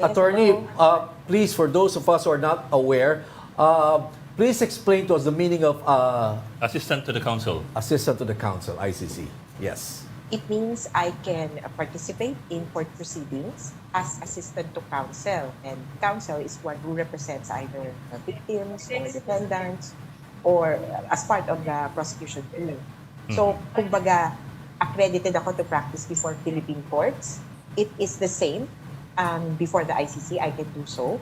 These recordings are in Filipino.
Attorney, hello. please, for those of us who are not aware, please explain to us the meaning of Assistant to the council. Assistant to the Council, ICC. Yes. It means I can participate in court proceedings as assistant to counsel. And counsel is one who represents either the victims or defendants or as part of the prosecution team. So, kumbaga, accredited ako to practice before Philippine courts. It is the same before the ICC. I can do so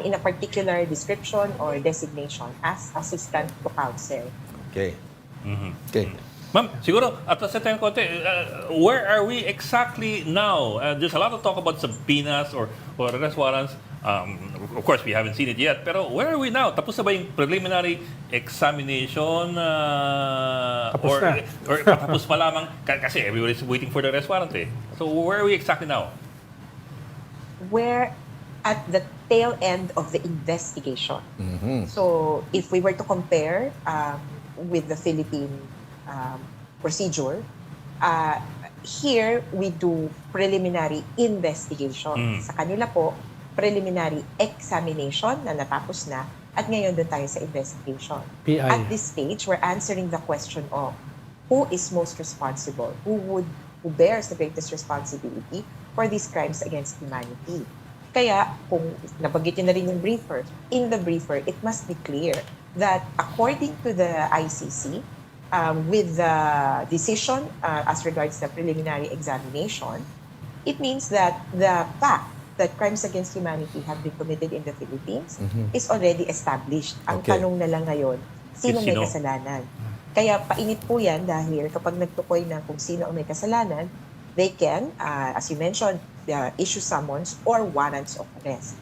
in a particular description or designation as assistant to counsel. Okay. Okay. Ma'am, siguro, at sa time konti, where are we exactly now? There's a lot of talk about subpoenas or arrest warrants. Of course, we haven't seen it yet. Pero where are we now? Tapos na ba yung preliminary examination? Tapos na. Or tapos pa lamang? Kasi everyone is waiting for the arrest warrant eh. So where are we exactly now? We're at the tail end of the investigation. So if we were to compare with the Philippine procedure, here we do preliminary investigation. Sa kanila po, preliminary examination na natapos na at ngayon doon tayo sa investigation. PI. At this stage, we're answering the question of who is most responsible, who bears the greatest responsibility for these crimes against humanity. Kaya, kung nabanggit niyo na rin yung briefer, in the briefer, it must be clear that according to the ICC, with the decision as regards the preliminary examination, it means that the fact that crimes against humanity have been committed in the Philippines is already established. Ang Okay. tanong na lang ngayon, sino may kasalanan? Kaya painit po yan dahil kapag nagtukoy na kung sino ang may kasalanan, they can, as you mentioned, issue summons or warrants of arrest.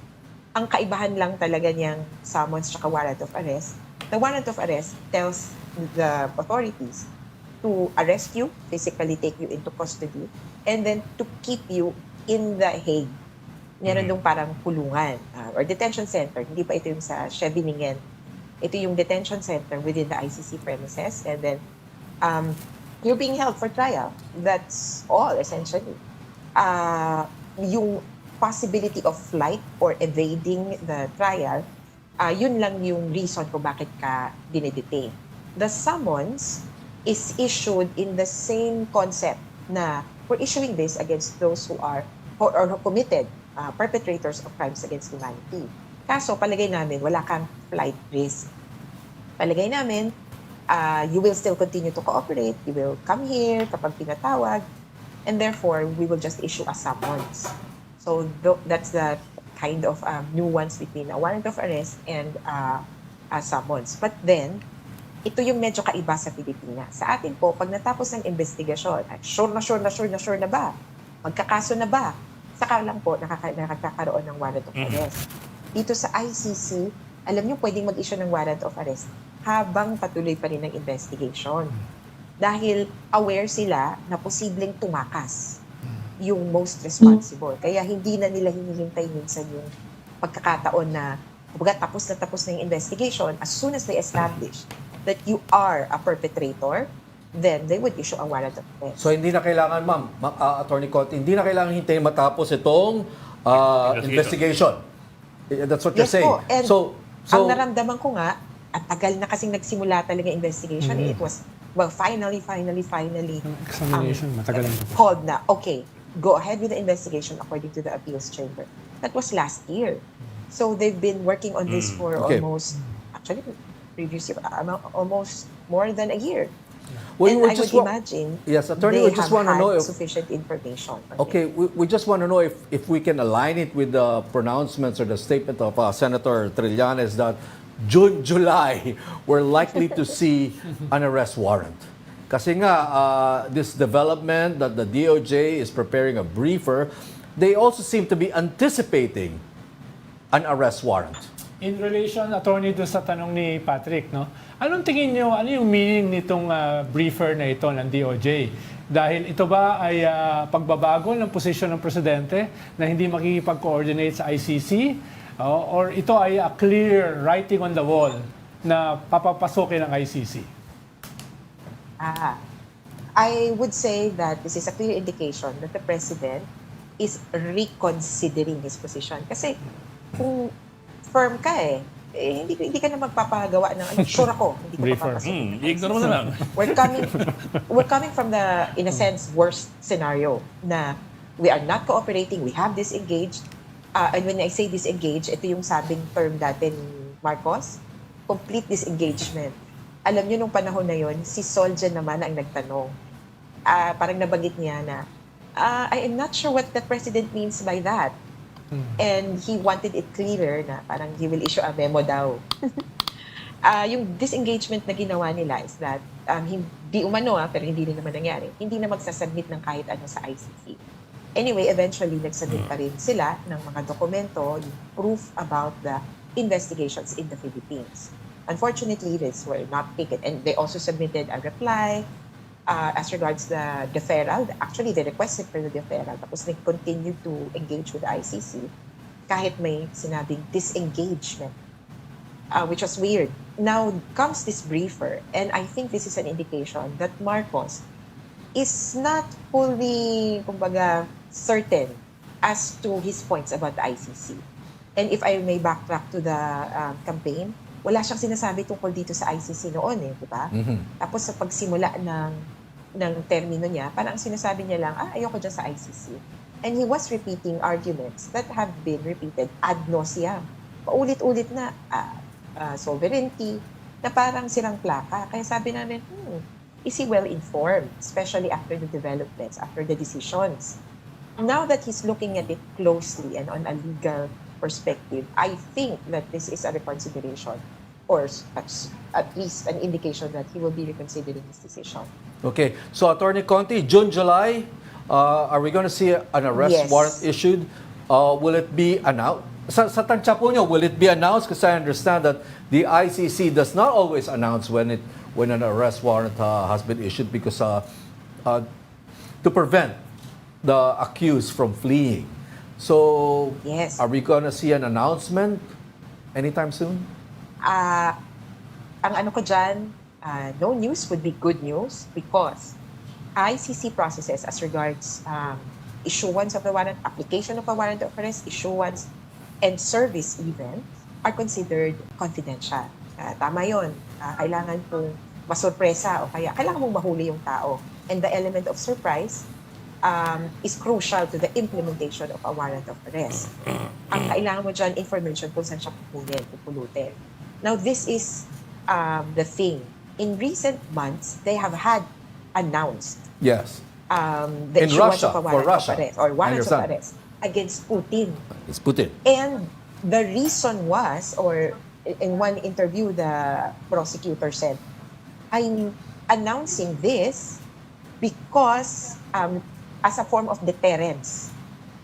Ang kaibahan lang talaga niyang summons at warrant of arrest, the warrant of arrest tells the authorities to arrest you, physically take you into custody, and then to keep you in the Hague. Meron dong parang kulungan or detention center. Hindi pa ito yung sa Scheveningen. Ito yung detention center within the ICC premises. And then, you're being held for trial. That's all, essentially. Yung possibility of flight or evading the trial, yun lang yung reason kung bakit ka dinidetain. The summons is issued in the same concept na we're issuing this against those who are or who committed perpetrators of crimes against humanity. Kaso, palagay namin, wala kang flight risk. Palagay namin, you will still continue to cooperate, you will come here kapag pinatawag, and therefore, we will just issue a summons. So, that's the kind of nuance between a warrant of arrest and a summons. But then, ito yung medyo kaiba sa Pilipinas. Sa atin po, pag natapos ng investigasyon, sure na ba? Magkakaso na ba? Saka lang po nakakaroon ng warrant of arrest. Dito sa ICC, alam niyo pwedeng mag-issue ng warrant of arrest habang patuloy pa rin ang investigation. Dahil aware sila na posibleng tumakas yung most responsible. Kaya hindi na nila hinihintay minsan yung pagkakataon na tapos na yung investigation. As soon as they establish that you are a perpetrator, then they would issue a warrant of arrest. So hindi na kailangan, ma'am, Attorney Conte, hindi na kailangan hintayin matapos itong investigation. That's what you're saying. Po. And So, ang naramdaman ko nga, at tagal na kasing nagsimula talaga yung investigation, it was, well, finally, Examination, matagal na ito. called na, okay, go ahead with the investigation according to the appeals chamber. That was last year. So they've been working on this for Okay. previous year, almost more than a year. We And would I just would imagine Yes, Attorney, they we just have want to had know if sufficient information. on Okay, it. we just want to know if we can align it with the pronouncements or the statement of Senator Trillanes that June, July, we're likely to see an arrest warrant. Kasi nga, this development that the DOJ is preparing a briefer, they also seem to be anticipating an arrest warrant. In relation, attorney, doon sa tanong ni Patrick, no? Anong tingin nyo, ano yung meaning nitong briefer na ito ng DOJ? Dahil ito ba ay pagbabago ng posisyon ng presidente na hindi makikipag-coordinate sa ICC? Or ito ay a clear writing on the wall na papapasukin ng ICC? I would say that this is a clear indication that the president is reconsidering his position. Kasi kung firm ka hindi ka na magpapagawa ng sure ako, hindi ka Briefer. papapasukin. I-ignore mo na lang. We're coming from the, in a sense, worst scenario na we are not cooperating, we have disengaged. And when I say disengaged, ito yung sabing term dati ni Marcos, complete disengagement. Alam niyo nung panahon na yon, si Soljan naman ang nagtanong. Parang nabanggit niya na, I am not sure what the president means by that. And he wanted it clearer na parang he will issue a memo daw. Yung disengagement na ginawa nila is that hindi umano pero hindi rin naman nangyari. Hindi na magsasubmit ng kahit ano sa ICC. Anyway, eventually nagsubmit pa rin sila ng mga dokumento, yung proof about the investigations in the Philippines. Unfortunately, these were not taken. And they also submitted a reply as regards the deferral. Actually, they requested for the deferral. Tapos they continue to engage with the ICC kahit may sinabing disengagement, which was weird. Now comes this briefer, and I think this is an indication that Marcos is not fully, kumbaga, certain as to his points about the ICC. And if I may backtrack to the campaign, wala siyang sinasabi tungkol dito sa ICC noon di ba? Tapos sa pagsimula ng termino niya, parang sinasabi niya lang, ayoko dyan sa ICC. And he was repeating arguments that have been repeated ad nauseam. Paulit-ulit na sovereignty, na parang sirang plaka. Kaya sabi namin, is he well-informed, especially after the developments, after the decisions? Now that he's looking at it closely and on a legal perspective, I think that this is a reconsideration or at least an indication that he will be reconsidering his decision. Okay. So, Attorney Conti, June, July, are we going to see an arrest Yes. warrant issued? Will it be announced? Sa tansya po niyo, will it be announced? Because I understand that the ICC does not always announce when an arrest warrant has been issued because to prevent the accused from fleeing. So, Yes. are we going to see an announcement anytime soon? Ang ano ko dyan, no news would be good news because ICC processes as regards issuance of the warrant, application of a warrant of arrest, issuance, and service even are considered confidential. Tama yun. Kailangan pong masurpresa o kaya kailangan mong mahuli yung tao. And the element of surprise is crucial to the implementation of a warrant of arrest. Ang kailangan mo dyan, information kung saan siya pupulutin. Now, this is the thing. In recent months, they have had announced Yes. the In issuance Russia, of a for warrant Russia. of arrest or warrants of I understand. arrest against Putin. It's Putin. And the reason was, or in one interview, the prosecutor said, I'm announcing this because as a form of deterrence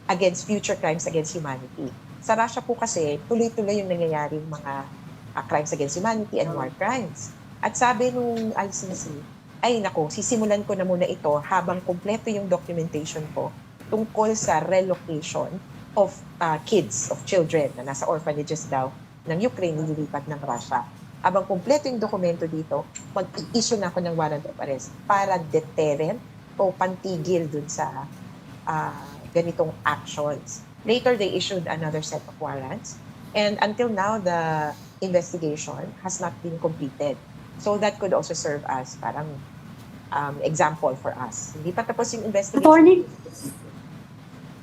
against future crimes against humanity. Sa Russia po kasi, tuloy-tuloy yung nangyayaring mga crimes against humanity and war crimes. At sabi nung ICC, ay nako, sisimulan ko na muna ito habang kumpleto yung documentation ko tungkol sa relocation of kids, of children na nasa orphanages daw ng Ukraine nililipat ng Russia. Habang kumpleto yung dokumento dito, mag-i-issue na ako ng warrant of arrest para deterrent o pantigil dun sa ganitong actions. Later, they issued another set of warrants. And until now, the investigation has not been completed. So that could also serve as parang example for us. Hindi pa tapos yung investigation.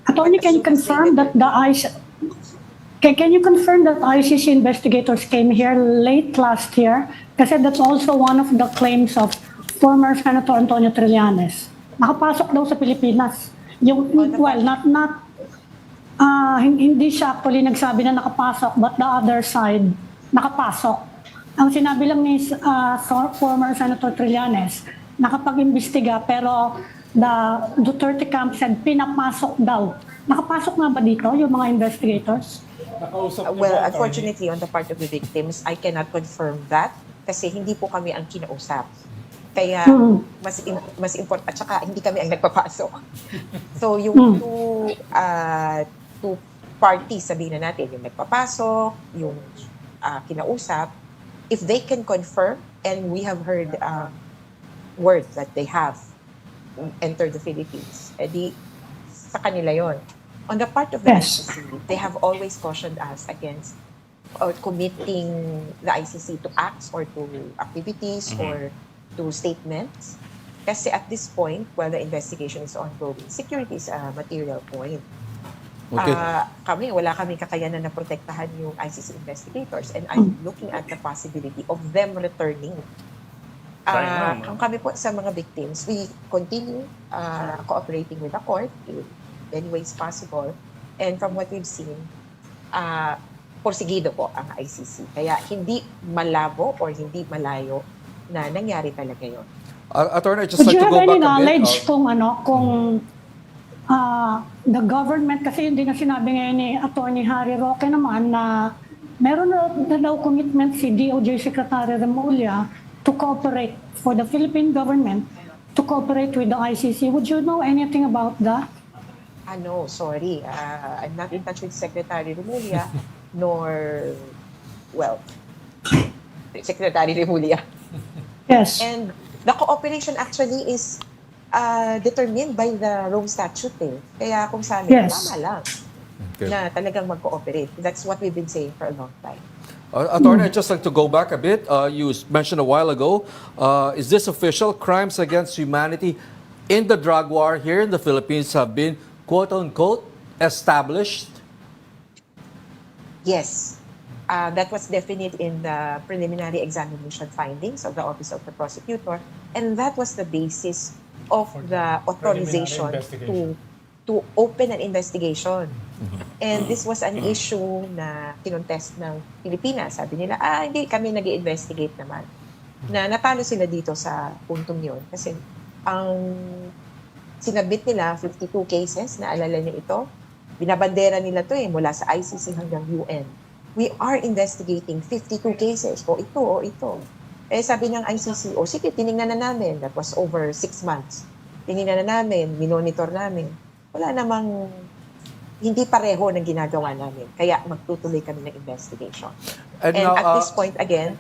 Attorney, can you confirm that can you confirm that ICC investigators came here late last year? Kasi that's also one of the claims of former Senator Antonio Trillanes. Nakapasok daw sa Pilipinas. Hindi siya actually nagsabi na nakapasok, but the other side, nakapasok. Ang sinabi lang ni former Senator Trillanes, nakapag-imbestiga pero the Duterte camp said pinapasok daw. Nakapasok nga ba dito yung mga investigators? Well, unfortunately, on the part of the victims, I cannot confirm that kasi hindi po kami ang kinausap. Kaya mas important, at saka hindi kami ang nagpapasok. So yung two parties, sabihin na natin, yung nagpapasok, yung kinausap, if they can confirm, and we have heard word that they have entered the Philippines, edi sa kanila yon. On the part of the Yes. ICC, they have always cautioned us against or committing the ICC to acts or to activities or to statements. Kasi at this point, while the investigation is ongoing, security is a material point. Okay. Wala kami kakayanan na protektahan yung ICC investigators, and I'm looking at the possibility of them returning. Kung kami po sa mga victims, we continue cooperating with the court in any ways possible. And from what we've seen, porsigido po ang ICC. Kaya hindi malabo or hindi malayo na nangyari talaga yun. Attorney, just Would like you to have go any back a bit. knowledge kung the government, kasi hindi na sinabi ngayon ni Attorney Harry Roque naman na meron na daw commitment si DOJ Secretary Remulla to cooperate for the Philippine government to cooperate with the ICC. Would you know anything about that? No, sorry. I'm not in touch with Secretary Remulla, nor, well, Secretary Remulla. Yes. And the cooperation actually is determined by the Rome Statute. Kaya kung sa amin, Yes. tama lang Okay. na talagang mag-cooperate. That's what we've been saying for a long time. Attorney, I'd just like to go back a bit. You mentioned a while ago, is this official? Crimes against humanity in the drug war here in the Philippines have been, quote-unquote, established? Yes. That was definite in the preliminary examination findings of the Office of the Prosecutor, and that was the basis of the authorization to open an investigation. And this was an issue na kinontest ng Pilipinas. Sabi nila, hindi kami nag-i-investigate naman. Na natalo sila dito sa puntong yun. Kasi ang sinabit nila, 52 cases, naalala niyo ito, binabandera nila to mula sa ICC hanggang UN. We are investigating 52 cases, o ito. Sabi ng ICC, sige, tinignan na namin. That was over 6 months. Tinignan na namin, minonitor namin. Wala namang, hindi pareho ng ginagawa namin. Kaya magtutuloy kami ng investigation. And now, at this point, again,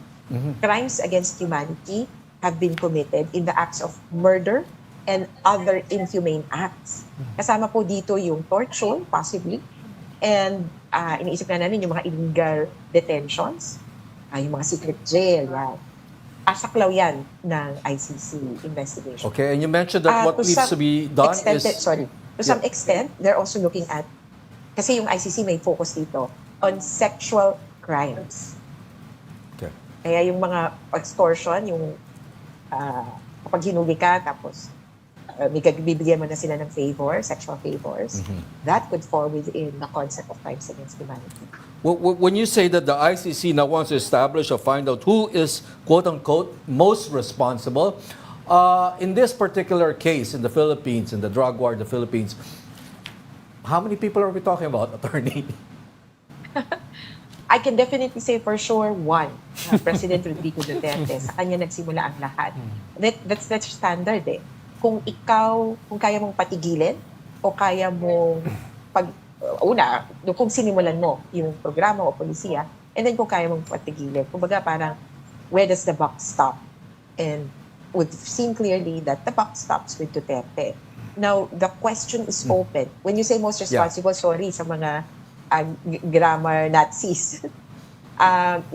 crimes against humanity have been committed in the acts of murder and other inhumane acts. Kasama po dito yung torture, possibly, and iniisip na namin yung mga illegal detentions, yung mga secret jail, yan. Asaklaw yan ng ICC investigation. Okay, and you mentioned that what needs to be done is... To some extent, they're also looking at, kasi yung ICC may focus dito, on sexual crimes. Okay. Kaya yung mga extortion, yung kapag hinuli ka, tapos bibigyan mo na sila ng favor, sexual favors, that could fall within the concept of crimes against humanity. When you say that the ICC now wants to establish or find out who is, quote-unquote, most responsible, in this particular case in the Philippines, in the drug war in the Philippines, how many people are we talking about, Attorney? I can definitely say for sure one, President Rodrigo Duterte. Sa kanya nagsimula ang lahat. That's standard Kung kaya mong patigilin o kaya mong kung sinimulan mo yung programa o polisiya, and then kung kaya mong patigilin. Kumbaga parang, where does the buck stop? And we've seen clearly that the buck stops with Duterte. Now, the question is open. When you say most responsible, sorry sa mga grammar Nazis.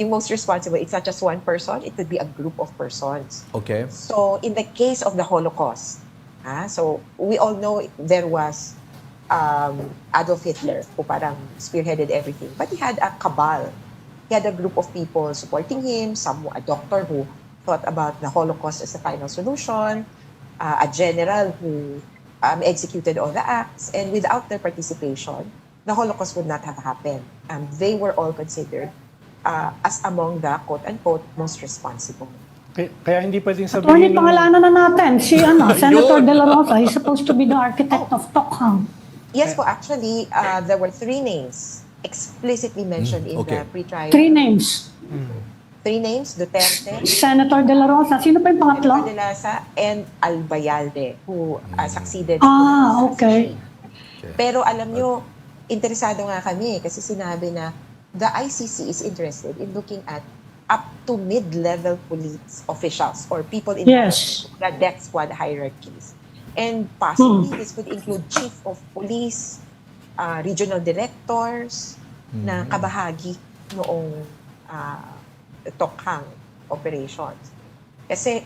Yung most responsible, it's not just one person, it could be a group of persons. Okay. So, in the case of the Holocaust, so we all know there was Adolf Hitler who parang spearheaded everything. But he had a cabal. He had a group of people supporting him, a doctor who thought about the Holocaust as the final solution, a general who executed all the acts, and without their participation, the Holocaust would not have happened. They were all considered as among the quote-unquote most responsible. Kaya hindi pwedeng sabihin... Attorney, pangalanan na natin. Si Senator De La Rosa, he's supposed to be the architect of Tokhang. Yes po, actually, there were 3 names explicitly mentioned in the pre-trial. 3 names. 3 names, Duterte, Senator De La Rosa. Sino pa yung pangatlo? De La Rosa, and Albayalde, who succeeded. Okay. Pero alam nyo, interesado nga kami kasi sinabi na the ICC is interested in looking at up to mid-level police officials or people in the death squad hierarchies. And possibly this could include chief of police, regional directors na kabahagi noong Tokhang operations. Kasi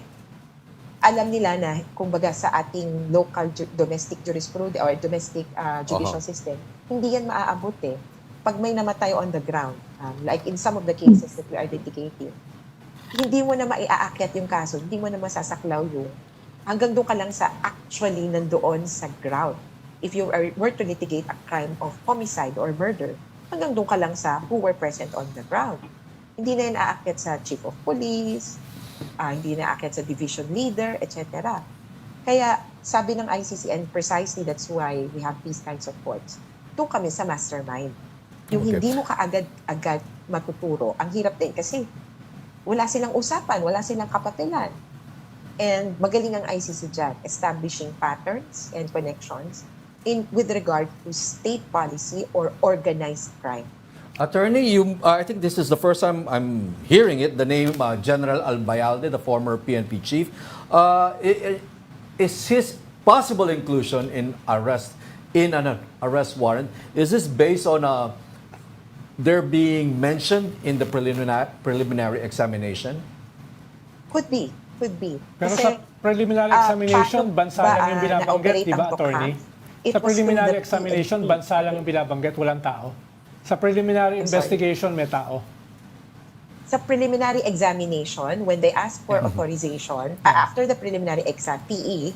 alam nila na, kumbaga sa ating local domestic jurisprudence or domestic judicial system, hindi yan maaabot eh. Pag may namatay on the ground, like in some of the cases that we are litigating, hindi mo na maiaakyat yung kaso, hindi mo na masasaklaw yung hanggang doon ka lang sa actually nandoon sa ground. If you were to litigate a crime of homicide or murder, hanggang doon ka lang sa who were present on the ground. Hindi na yan aakyat sa chief of police, hindi na aakyat sa division leader, etc. Kaya sabi ng ICC, and precisely that's why we have these kinds of courts, doon kami sa mastermind. Yung hindi mo kaagad-agad matuturo, ang hirap din kasi wala silang usapan, wala silang kapatilan. And magaling ang ICC dyan, establishing patterns and connections with regard to state policy or organized crime. Attorney, I think this is the first time I'm hearing it, the name General Albayalde, the former PNP chief. Is his possible inclusion in an arrest warrant, is this based on their being mentioned in the preliminary examination? Could be. Pero sa preliminary examination, bansa lang yung binabanggit, di ba, attorney? Sa preliminary examination, bansa lang yung binabanggit, walang tao. Sa preliminary investigation, may tao. Sa preliminary examination, when they ask for authorization, after the preliminary exam, PE,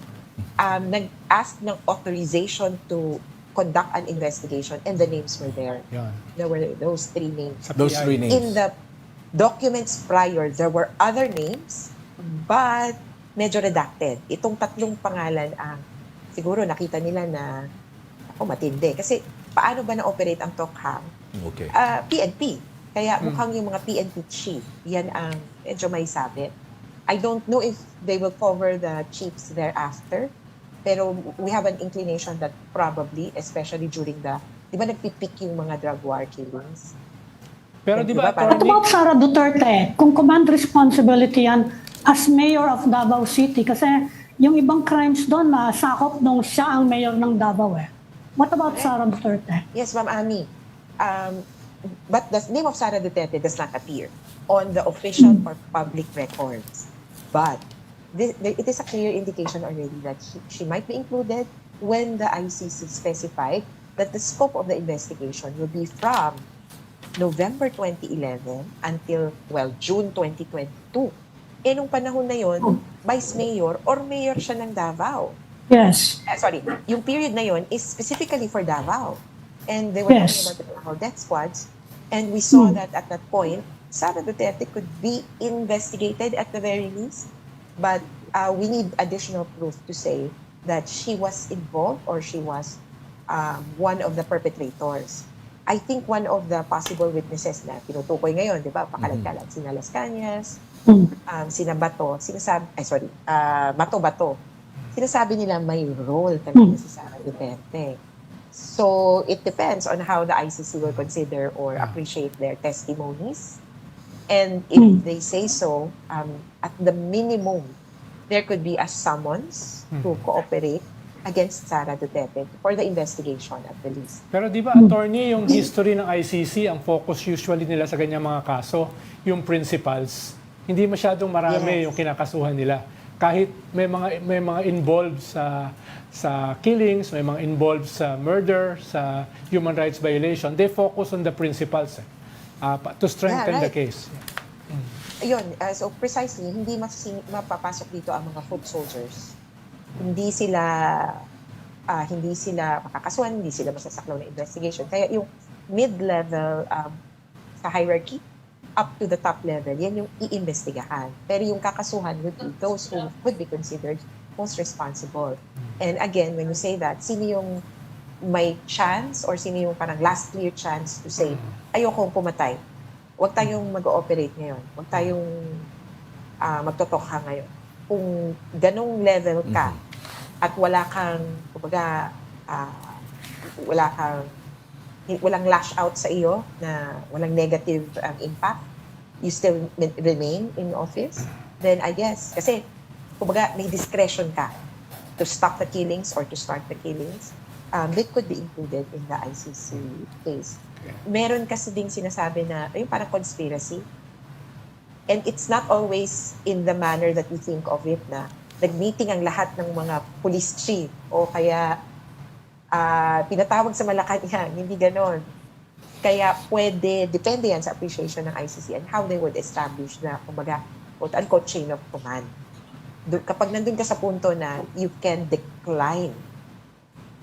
nag-ask ng authorization to conduct an investigation and the names were there. Yan. There were those three names. Those three names. In the documents prior, there were other names, but medyo redacted. Itong tatlong pangalan ang siguro nakita nila na matindi. Kasi paano ba na-operate ang Tokhang? Okay. PNP. Kaya mukhang yung mga PNP chief, yan ang medyo may sabi. I don't know if they will cover the chiefs thereafter, pero we have an inclination that probably, especially during di ba nagpipik yung mga drug war killings? Pero di ba, What attorney, about Sara Duterte? Kung command responsibility yan as mayor of Davao City, kasi yung ibang crimes doon masakop nung siya ang mayor ng Davao eh. What about Sara Duterte? Yes, Ma'am Ami. But the name of Sara Duterte does not appear on the official or public records. But it is a clear indication already that she might be included when the ICC specified that the scope of the investigation will be from November 2011 until, June 2022. Eh, nung panahon na yon, vice mayor or mayor siya ng Davao. Yes. Yung period na yon is specifically for Davao. And they were talking about the Davao death squads. And we saw that at that point, Sara Duterte could be investigated at the very least. But we need additional proof to say that she was involved or she was one of the perpetrators. I think one of the possible witnesses na tinutukoy ngayon, di ba, pakalat-kalat, sina Las Cañas, sina Bato, Bato. Sinasabi nila may role talaga si Sara Duterte. So, it depends on how the ICC will consider or appreciate their testimonies. And if they say so, at the minimum, there could be a summons to cooperate against Sara Duterte for the investigation at the least. pero di ba, attorney, yung history ng ICC, ang focus usually nila sa ganyang mga kaso, yung principals, hindi masyadong marami yung kinakasuhan nila. Kahit may mga involved sa killings, may mga involved sa murder, sa human rights violation, they focus on the principals to strengthen the case. Ayun, so precisely, hindi mapapasok dito ang mga foot soldiers. Hindi sila makakasuhan, hindi sila masasaklaw ng investigation. Kaya yung mid-level sa hierarchy, up to the top level, yan yung iimbestigahan. Pero yung kakasuhan would be those who would be considered most responsible. And again, when you say that, sino yung may chance or sino yung parang last clear chance to say, ayokong pumatay. Huwag tayong mag-ooperate ngayon. Huwag tayong magtotokha ngayon. Kung ganong level ka at wala kang, kumbaga, walang lash out sa iyo na walang negative impact, you still remain in office, then I guess, kasi kumbaga may discretion ka to stop the killings or to start the killings, that could be included in the ICC case. Meron kasi ding sinasabi na, yung parang conspiracy. And it's not always in the manner that we think of it na nag-meeting ang lahat ng mga police chief o kaya pinatawag sa Malacanang, hindi ganon. Kaya pwede, depende yan sa appreciation ng ICC and how they would establish na, kumbaga, quote-unquote, chain of command. Kapag nandun ka sa punto na you can decline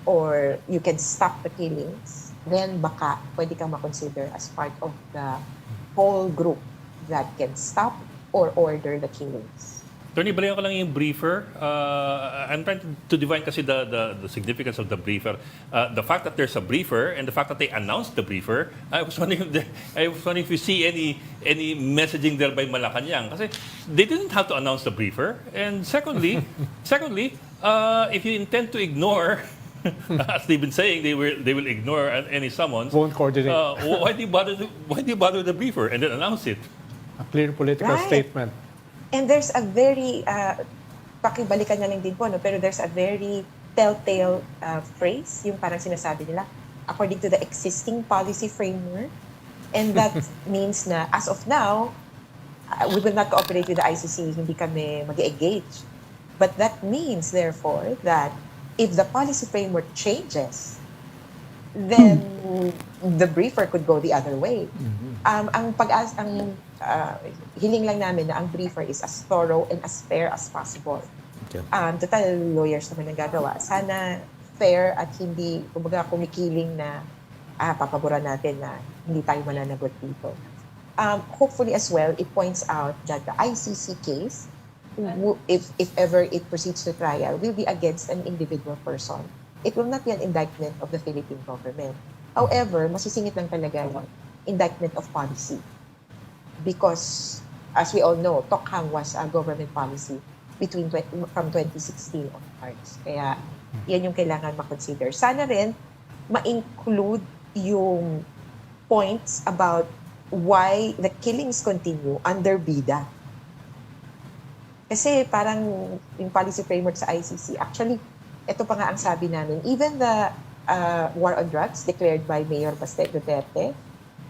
or you can stop the killings, then baka pwede kang makonsider as part of the whole group that can stop or order the killings. Attorney, balikan ko lang yung briefer. I'm trying to divine kasi the significance of the briefer. The fact that there's a briefer and the fact that they announced the briefer, I was wondering if you see any messaging there by Malacanang. Kasi they didn't have to announce the briefer. And secondly, if you intend to ignore, as they've been saying, they will ignore any summons. Won't coordinate. Why do you bother the briefer and then announce it? A clear political Right. statement. And there's a very, pakibalikan na lang din po, no? Pero there's a very telltale phrase, yung parang sinasabi nila, according to the existing policy framework. And that means na, as of now, we will not cooperate with the ICC, hindi kami mag-engage. But that means, therefore, that if the policy framework changes, then the briefer could go the other way. Hiling lang namin na ang briefer is as thorough and as fair as possible. Okay. Total lawyers naman ang gagawa. Sana fair at hindi, kumbaga, kumikiling na papaboran natin na hindi tayo mananagot dito. Hopefully as well, it points out that the ICC case, if ever it proceeds to trial, will be against an individual person. It will not be an indictment of the Philippine government. However, masisingit lang talaga yung indictment of policy. Because, as we all know, Tokhang was a government policy from 2016 onwards. Kaya, yan yung kailangan makonsider. Sana rin, ma-include yung points about why the killings continue under BIDA. Kasi parang yung policy framework sa ICC, actually, ito pa nga ang sabi namin, even the war on drugs declared by Mayor Duterte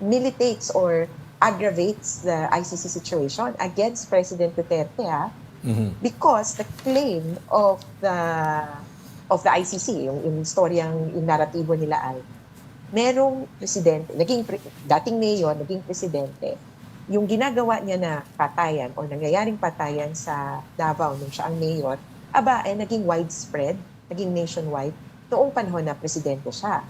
militates or aggravates the ICC situation against President Duterte because the claim of the ICC, yung storyang, yung naratibo nila ay merong presidente, dating mayor, naging presidente, yung ginagawa niya na patayan o nangyayaring patayan sa Davao nung siya ang mayor, ay naging widespread, naging nationwide, noong panahon na presidente siya.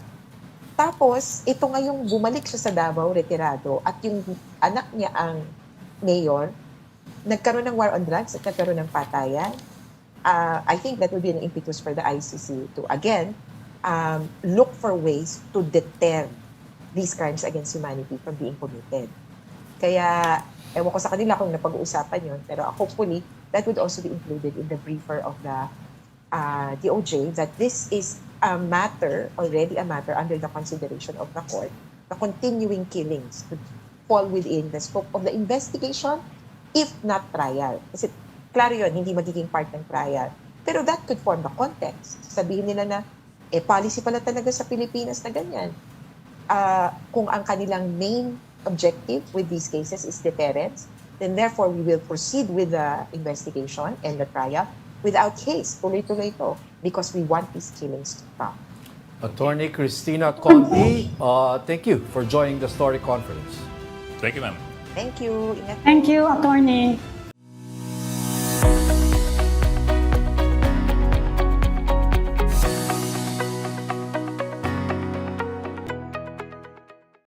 Tapos, ito ngayong bumalik siya sa Davao, retirado, at yung anak niya ang mayor, nagkaroon ng war on drugs at nagkaroon ng patayan. I think that will be an impetus for the ICC to, again, look for ways to deter these crimes against humanity from being committed. Kaya, ewan ko sa kanila kung napag-uusapan yun, pero hopefully, that would also be included in the briefer of the DOJ, that this is already a matter under the consideration of the court. The continuing killings could fall within the scope of the investigation, if not trial. Kasi, klaro yun, hindi magiging part ng trial. Pero that could form the context. Sabihin nila na, policy pala talaga sa Pilipinas na ganyan. Kung ang kanilang main objective with these cases is deterrence, then therefore we will proceed with the investigation and the trial without case, tuloy-tuloy ito, because we want these killings to stop. Attorney Cristina Conti, thank you for joining the Story Conference. Thank you, ma'am. Thank you. Ingat. Thank you, Attorney.